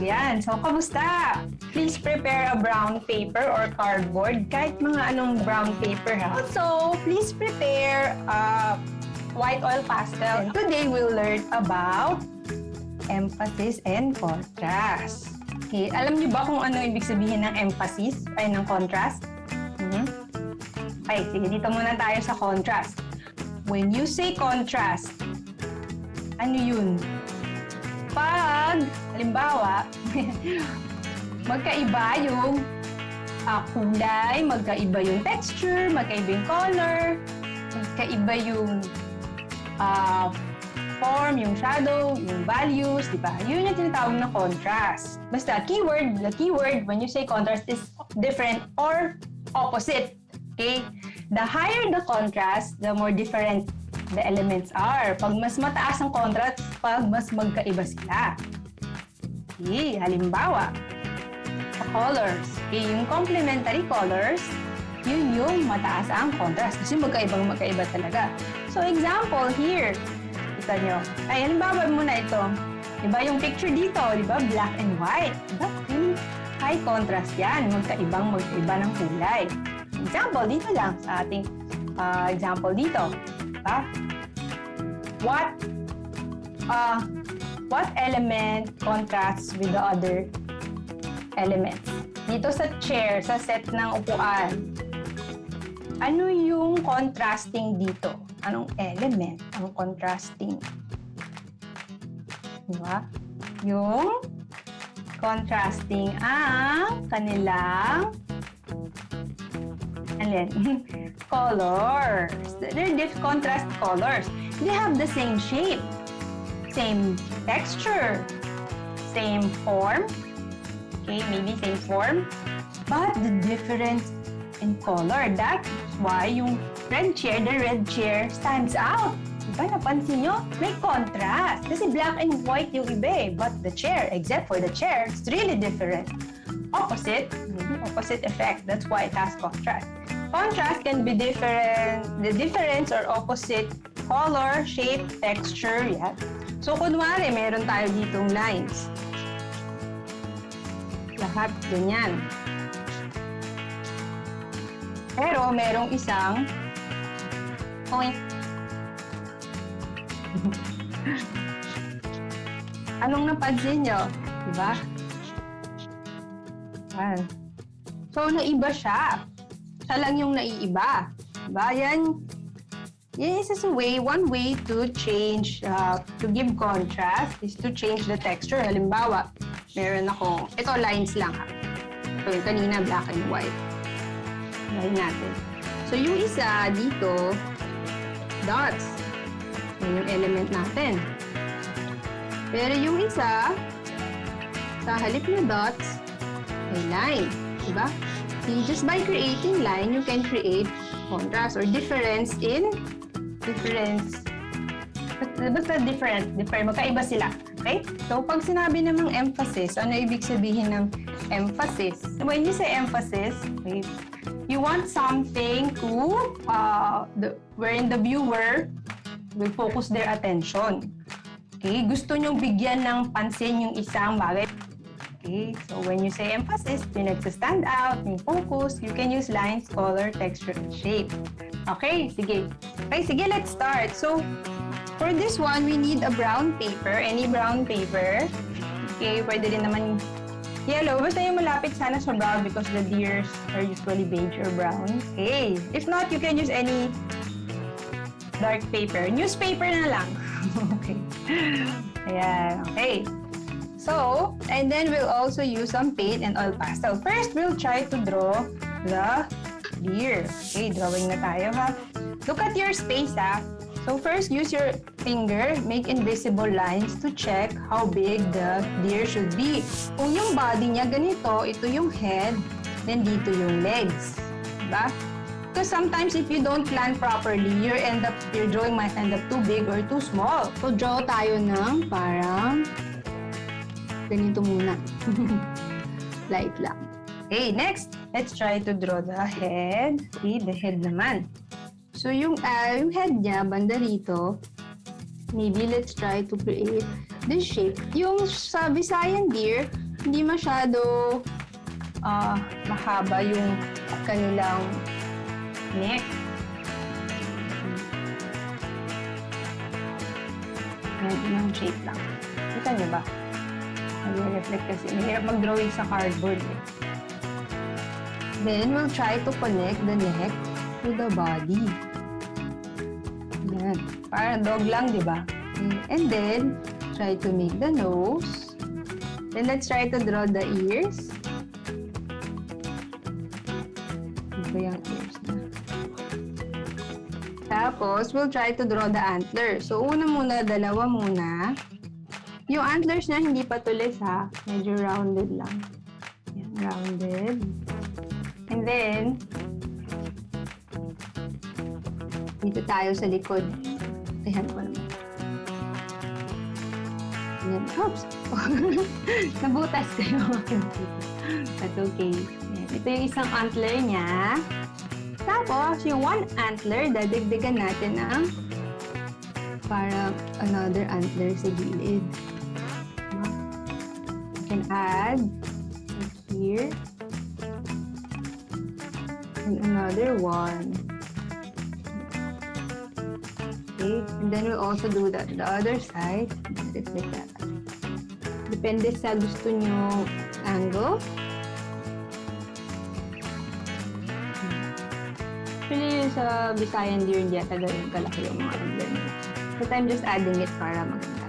Yan. So, kamusta? Please prepare a brown paper or cardboard, kahit mga anong brown paper ha. Also, please prepare a white oil pastel. Today, we'll learn about emphasis and contrast. Okay, alam niyo ba kung ano ibig sabihin ng emphasis ay ng contrast? Okay, sige, dito muna tayo sa contrast. When you say contrast, ano yun? Pag, halimbawa, magkaiba yung kulay, magkaiba yung texture, magkaiba yung color, magkaiba yung form, yung shadow, yung values, di ba? Yun yung tinatawag na contrast. Basta, the keyword when you say contrast is different or opposite. Okay? The higher the contrast, the more different the elements are. Pag mas mataas ang contrast, pag mas magkaiba sila. Okay, halimbawa, sa colors. Okay, yung complementary colors, yun yung mataas ang contrast. Kasi magkaiba talaga. So, example here. Kita nyo. Ay, halimbawa muna ito. Diba yung picture dito, diba? Black and white. Diba? High contrast yan. Magkaiba ng kulay. Example, dito lang sa ating example dito. What element contrasts with the other elements? Dito sa chair, sa set ng upuan, ano yung contrasting dito? Anong element ang contrasting? Diba? Yung contrasting ang kanilang colors. They're contrast colors. They have the same shape, same texture, same form. Okay, maybe same form, but the difference in color. That's why yung the red chair stands out. Diba, napansin nyo? May contrast. Kasi black and white yung iba eh. But the chair, except for the chair, it's really different. Opposite, maybe opposite effect. That's why it has contrast. Contrast can be different, the difference or opposite color, shape, texture, yan. So, kunwari, meron tayo ditong lines. Lahat ganyan. Pero, merong isang point. Anong napansin nyo? Diba? Yan. So, naiba siya. Siya lang yung naiiba. Diba? Yan is a way, one way to change, to give contrast is to change the texture. Halimbawa, meron akong, ito lines lang ha. So, yung kanina black and white. Line natin. So, yung isa dito, dots. Yan yung element natin. Pero yung isa, sa halip na dots, may line. Diba? Just by creating line, you can create contrast or difference in difference. Basta different. Magkaiba sila. Okay? So, pag sinabi namang emphasis, ano ibig sabihin ng emphasis? When you say emphasis, okay, you want something to, wherein the viewer will focus their attention. Okay? Gusto nyong bigyan ng pansin yung isang bagay. Okay, so when you say emphasis, yung nagsa-stand out, yung focus, you can use lines, color, texture, and shape. Okay, sige. Okay, sige, let's start. So, for this one, we need a brown paper, any brown paper. Okay, pwede rin naman yellow. Basta yung malapit sana sa brown because the deers are usually beige or brown. Okay, if not, you can use any dark paper. Newspaper na lang. Okay. Ayan, okay. So, and then we'll also use some paint and oil pastel. First, we'll try to draw the deer. Okay, drawing na tayo ha. Look at your space ha. So first, use your finger, make invisible lines to check how big the deer should be. Kung yung body niya ganito, ito yung head, then dito yung legs. Diba? Because sometimes if you don't plan properly, your drawing might end up too big or too small. So draw tayo ng parang ganito muna. Light lang. Okay, next, let's try to draw the head. Okay, the head naman. So yung head niya, banda rito, Maybe let's try to create this shape. Yung sa Visayan deer, hindi masyado mahaba yung kanilang neck. Yung shape lang. Kita niyo ba? Nag-reflect kasi. Mahirap mag-drawing sa cardboard eh. Then, we'll try to connect the neck to the body. Yan. Parang dog lang, di ba? And then, try to make the nose. Then, let's try to draw the ears. Ito yung ears na. Tapos, we'll try to draw the antlers. So, una muna, dalawa muna. Yung antlers niya, hindi pa tulis ha. Medyo rounded lang. Yan, rounded. And then, dito tayo sa likod. Ayan ko naman. Ayan. Oops! Nabutas kayo. That's okay. Ayan. Ito yung isang antler niya. Tapos, yung one antler, dadagdagan natin ng para another antler sa gilid. You can add here. And another one. Okay, and then we'll also do that the other side. Just like that. Depende sa gusto nyo angle. Actually, sa Visayan deer, hindi yata gawin kalaki yung mga antler nyo. But I'm just adding it para maganda.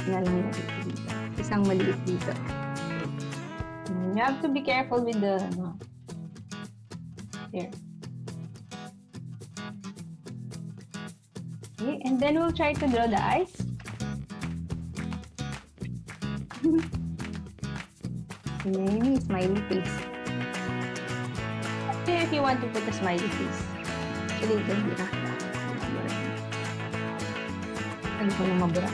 Yan lang yung dito. Isang maliit dito. You have to be careful with the here. Okay, and then we'll try to draw the eyes. Maybe smiley face. Okay, if you want to put a smiley face. Actually, ito hindi na. Ano ko na mabura?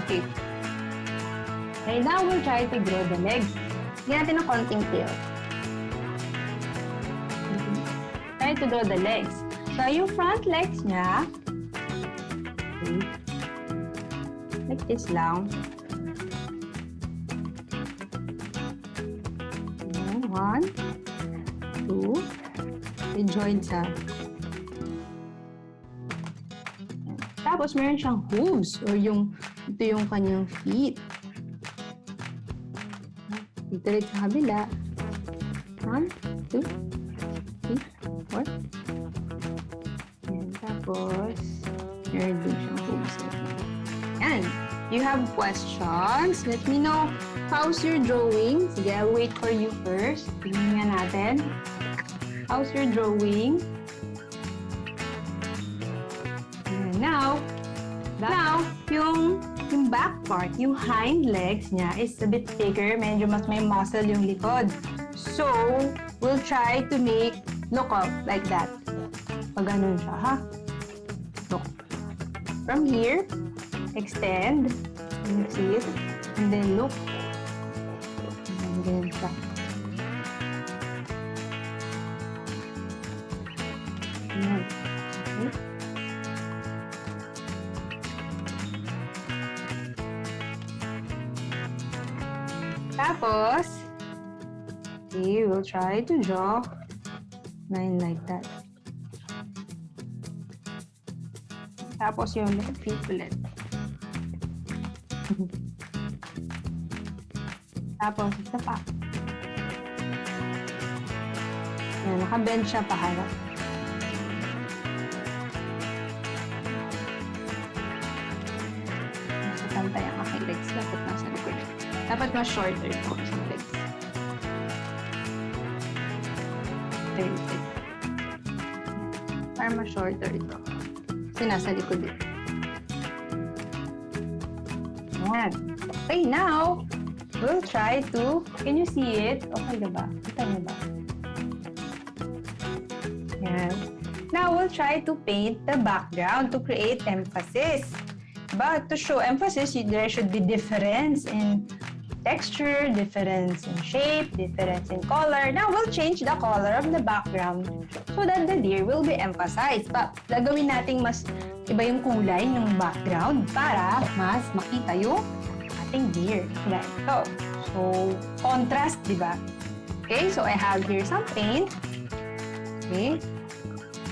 Okay. Okay, now we'll try to draw the legs. Bigyan natin ng konting tail. Try to draw the legs. So, yung front legs niya, okay, like this lang. One, two, yung joints ha. Tapos, meron siyang hooves or ito yung kanyang feet. Dito rin sa kabila. 1, 2, 3, 4. And tapos, meron din siyang hooves. Yan. You have questions? Let me know. How's your drawing? Sige, I'll wait for you first. Tingnan nga natin. How's your drawing? And now, yung back part, yung hind legs niya is a bit bigger. Medyo mas may muscle yung likod. So, we'll try to look up like that. Pag ganun siya, ha? Look. From here, extend. You see it? And then look. And then siya. Ayan. Okay. Tapos, okay, we'll try to draw line like that. Tapos yung feet ulit. Tapos, isa pa. Yan, naka-bend siya paharap. Nasa pantay ang aking legs. Dapat nasa likod. Dapat mas shorter ito sa legs. Very good. Para mas shorter ito. Kasi nasa likod ito. Yan. Okay, now, we'll try to, can you see it? Okay na ba? Kita niyo ba? Yan. Now, we'll try to paint the background to create emphasis. But to show emphasis, there should be difference in texture, difference in shape, difference in color. Now, we'll change the color of the background so that the deer will be emphasized. Gagawin nating mas iba yung kulay ng background para mas makita yung ating deer. Ganito. So, contrast, di ba? Okay, so I have here some paint. Okay.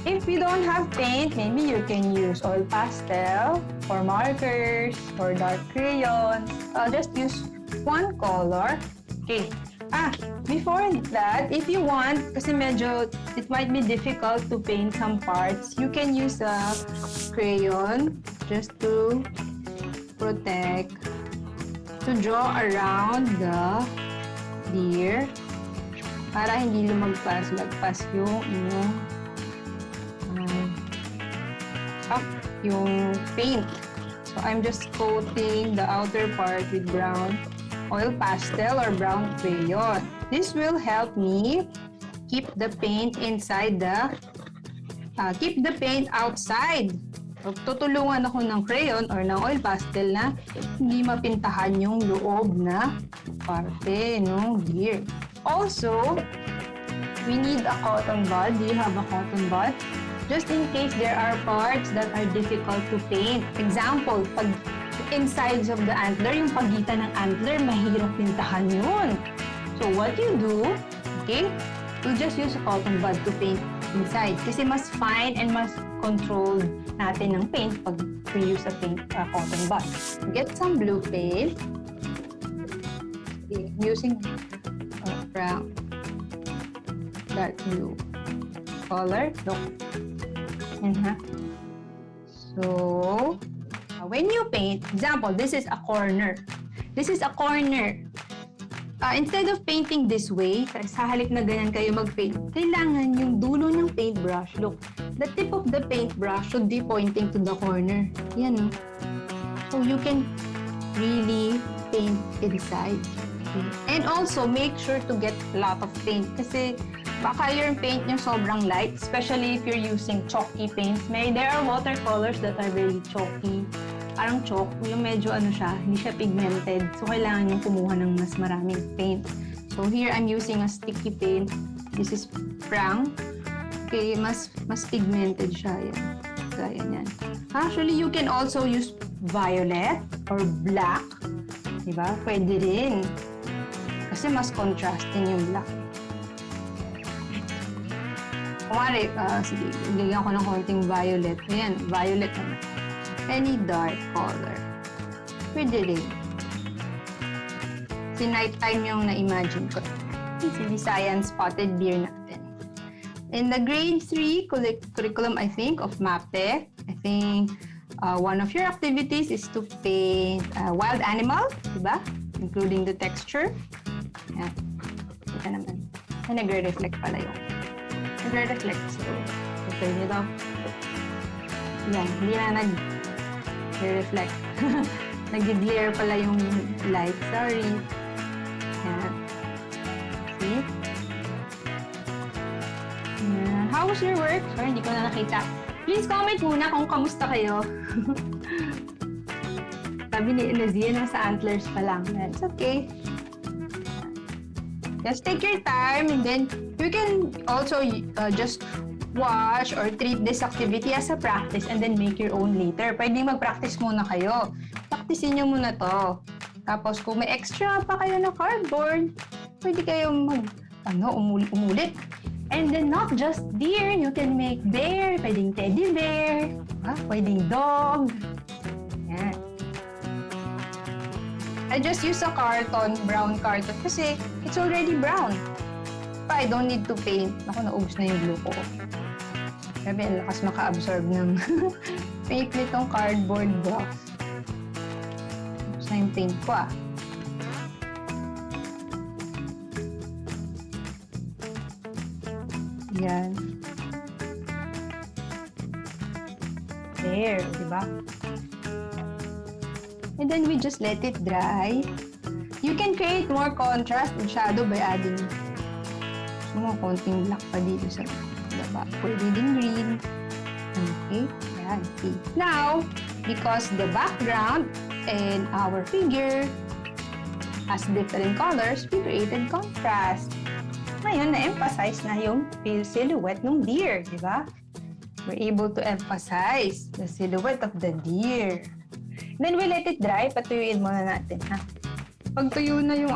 If you don't have paint, maybe you can use oil pastel or markers or dark crayons. I'll just use one color. Okay. Before that, if you want, kasi medyo it might be difficult to paint some parts, you can use a crayon just to protect, to draw around the deer para hindi lagpas yung yung paint. So I'm just coating the outer part with brown oil pastel or brown crayon. This will help me keep the paint inside keep the paint outside. So, tutulungan ako ng crayon or ng oil pastel na hindi mapintahan yung loob na parte ng deer. Also, we need a cotton bud. Do you have a cotton bud? Just in case there are parts that are difficult to paint. Example, pag insides of the antler, yung pagitan ng antler, mahirap pintahan yun. So what you do, okay, you just use a cotton bud to paint inside. Kasi mas fine and mas controlled natin ng paint pag we use a cotton bud. Get some blue paint. Okay, using brown, dark blue color. Look. So, when you paint, example, this is a corner. This is a corner. Instead of painting this way, sa halip na ganyan kayo mag-paint, kailangan yung dulo ng paintbrush. Look, the tip of the paintbrush should be pointing to the corner. Yan, no? So, you can really paint inside. Okay. And also, make sure to get a lot of paint. Kasi, baka yung paint nyo sobrang light, especially if you're using chalky paints. There are watercolors that are very chalky. Parang chalk, yung medyo hindi siya pigmented. So, kailangan yung kumuha ng mas maraming paint. So, here I'm using a sticky paint. This is brown. Okay, mas pigmented siya. Yan. Kaya yan. Actually, you can also use violet or black. Diba? Pwede rin. Kasi mas contrasting yung black. Kumari, sige, bigyan ko ng konting violet. Ayan, violet naman. Any dark color. Pwede rin. Si nighttime yung na-imagine ko. Si Visayan spotted deer natin. In the grade 3 curriculum, I think, of MAPE, I think one of your activities is to paint wild animal, diba? Including the texture. Ayan. Ito naman. Ay, nagre-reflect pala yung nagre-reflect. So, okay nito. Yan, hindi na nag-reflect. Nag-glare pala yung light. Sorry. Yan. See? Yan. How was your work? Sorry, hindi ko na nakita. Please comment muna kung kamusta kayo. Sabi ni Elizia, nasa antlers pa lang. It's okay. Just take your time and then you can also just watch or treat this activity as a practice and then make your own later. Pwedeng mag-practice muna kayo. Practicein nyo muna to. Tapos kung may extra pa kayo na cardboard, pwede kayong umulit. And then not just deer, you can make bear, pwedeng teddy bear, pwedeng dog. Yan. I just use a carton, brown carton, kasi it's already brown. I don't need to paint. Ako, naubos na yung glue ko. Sabi, ang lakas maka-absorb ng paint nitong cardboard box. Ubos na yung paint ko, Yan. There, diba? And then we just let it dry. You can create more contrast and shadow by adding konting black pa dito sa baba. Pwede din green. Okay, yan. See. Now, because the background and our figure has different colors, we created contrast. Ngayon, na-emphasize na yung silhouette ng deer, di ba? We're able to emphasize the silhouette of the deer. Then we let it dry, patuyuin muna natin, ha? Pag tuyo na yung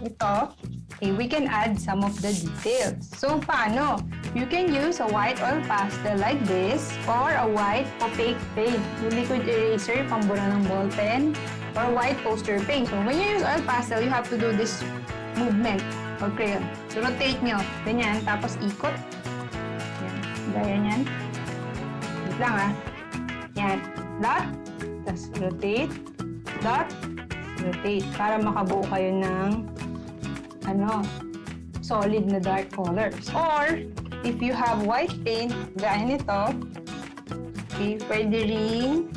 ito, okay, we can add some of the details. So, paano? You can use a white oil pastel like this or a white opaque paint. Yung liquid eraser, pambura ng ballpen, or white poster paint. So, when you use oil pastel, you have to do this movement or crayon. So, rotate nyo. Ganyan. Tapos, ikot. Yan. Gaya niyan. Wait lang, ha? Yan. Dot. Tapos, rotate. Dot. Rotate. Para makabuo kayo ng solid na dark colors. Or, if you have white paint, gaya nito, okay, pwede ring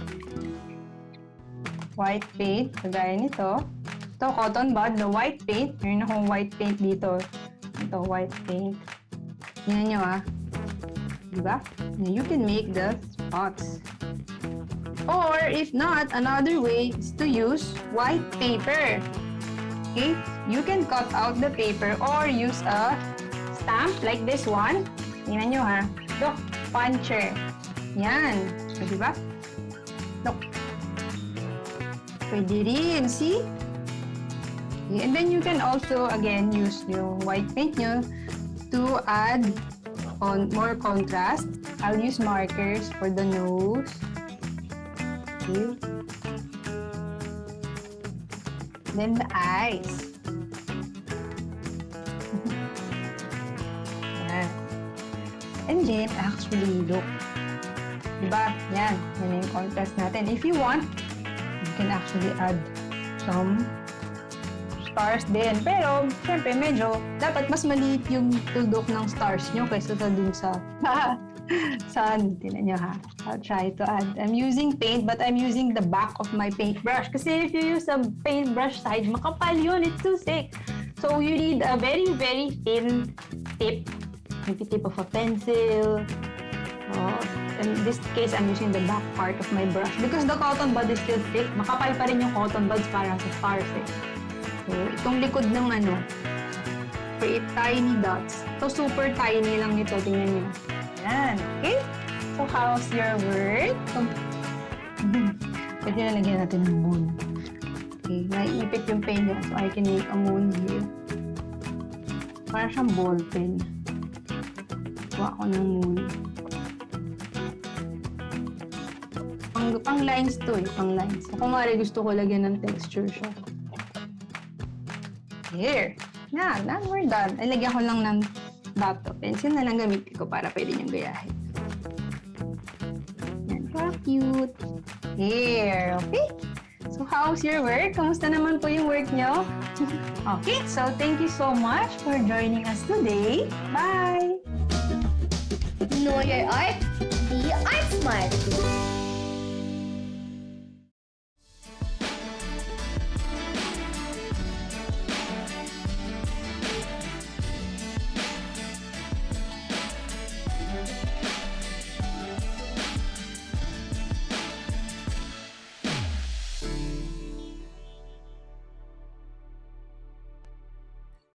white paint, gaya nito. Ito, cotton bud, the white paint. Meron akong white paint dito. Ito, white paint. Tingnan nyo, diba? You can make the spots. Or, if not, another way is to use white paper. Okay? You can cut out the paper or use a stamp like this one. Tingnan nyo, Look, puncher. Yan. So, diba? Look. Pwede rin, see? Okay. And then you can also, again, use yung white paint nyo to add more contrast. I'll use markers for the nose. Okay. Then the eyes. Yan. And then, actually, look. Diba? Yan. Yan yung contrast natin. If you want, you can actually add some stars din. Pero, syempre, medyo, dapat mas maliit yung tuldok ng stars nyo kaysa sa dun sa sun. Tingnan nyo, I'll try to add. I'm using paint, but I'm using the back of my paintbrush. Kasi if you use a paintbrush side, makapal yun. It's too thick. So, you need a very, very thin tip. Maybe tip of a pencil. In this case, I'm using the back part of my brush because the cotton bud is still thick. Makapal pa rin yung cotton buds para sa stars, So, itong likod ng create tiny dots. So, super tiny lang ito. Tingnan nyo. Yan. Okay? So, how's your work? Pwede na lagyan natin ng moon. Okay. Naiipit yung pen niya. So, I can make a moon here. Para siyang ball pen. Kuha ko ng moon. Pang lines to pang lines. So, kung nga gusto ko lagyan ng texture siya. Here. Yan. We're done. Ay, lagyan ko lang ng dot pencil na lang gamitin ko para pwede niyong gayahin. Yan. How cute. Here. Okay? So, how's your work? Kamusta naman po yung work niyo? Okay. So, thank you so much for joining us today. Bye! Know your art, be art smart.